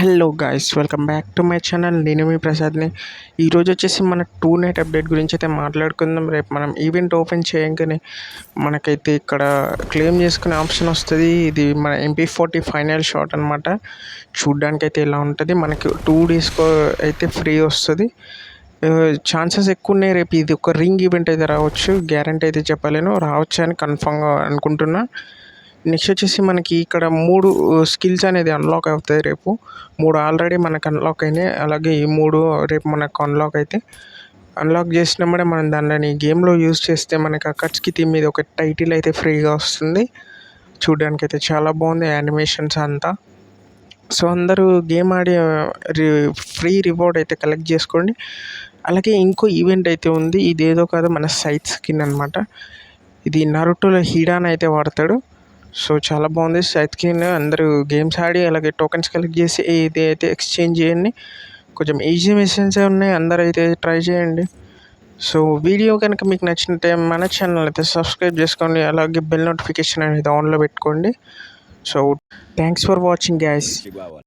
Hello guys, welcome back to my channel. నేను మీ ప్రసాద్ని. ఈరోజు వచ్చేసి మన టూ నైట్ అప్డేట్ గురించి అయితే మాట్లాడుకుందాం. రేపు మనం ఈవెంట్ ఓపెన్ చేయగానే మనకైతే ఇక్కడ క్లెయిమ్ చేసుకునే ఆప్షన్ వస్తుంది. ఇది మన MP40 ఫైనల్ షాట్ అనమాట. చూడ్డానికి అయితే ఇలా ఉంటుంది. మనకి 2 daysకో అయితే ఫ్రీ వస్తుంది. ఛాన్సెస్ ఎక్కువ ఉన్నాయి రేపు ఇది ఒక రింగ్ ఈవెంట్ అయితే రావచ్చు. గ్యారంటీ అయితే చెప్పలేను, రావచ్చు అని కన్ఫామ్గా అనుకుంటున్నా. నెక్స్ట్ వచ్చేసి మనకి ఇక్కడ 3 స్కిల్స్ అనేది అన్లాక్ అవుతాయి రేపు. 3 ఆల్రెడీ మనకు అన్లాక్ అయినాయి. అలాగే ఈ 3 రేపు మనకు అన్లాక్ అయితే అన్లాక్ చేసినప్పుడే మనం దానిని గేమ్లో యూజ్ చేస్తే మనకి అకట్స్కి థీమ్ మీద ఒక టైటిల్ అయితే ఫ్రీగా వస్తుంది. చూడడానికి అయితే చాలా బాగుంది యానిమేషన్స్ అంతా. సో అందరూ గేమ్ ఆడి ఫ్రీ రివార్డ్ అయితే కలెక్ట్ చేసుకోండి. అలాగే ఇంకో ఈవెంట్ అయితే ఉంది. ఇదేదో కాదు, మన సైట్ స్కిన్ అనమాట. ఇది నరుటోలో హిడాన్ అయితే వాడతాడు. సో చాలా బాగుంది సైట్ స్కిన్. అందరూ గేమ్స్ ఆడి అలాగే టోకెన్స్ కలెక్ట్ చేసి ఇది అయితే ఎక్స్చేంజ్ చేయండి. కొంచెం ఈజీ మిషన్సే ఉన్నాయి, అందరూ అయితే ట్రై చేయండి. సో వీడియో కనుక మీకు నచ్చినట్టే మన ఛానల్ అయితే సబ్స్క్రైబ్ చేసుకోండి. అలాగే బెల్ నోటిఫికేషన్ అనేది ఆన్లో పెట్టుకోండి. So thanks for watching guys.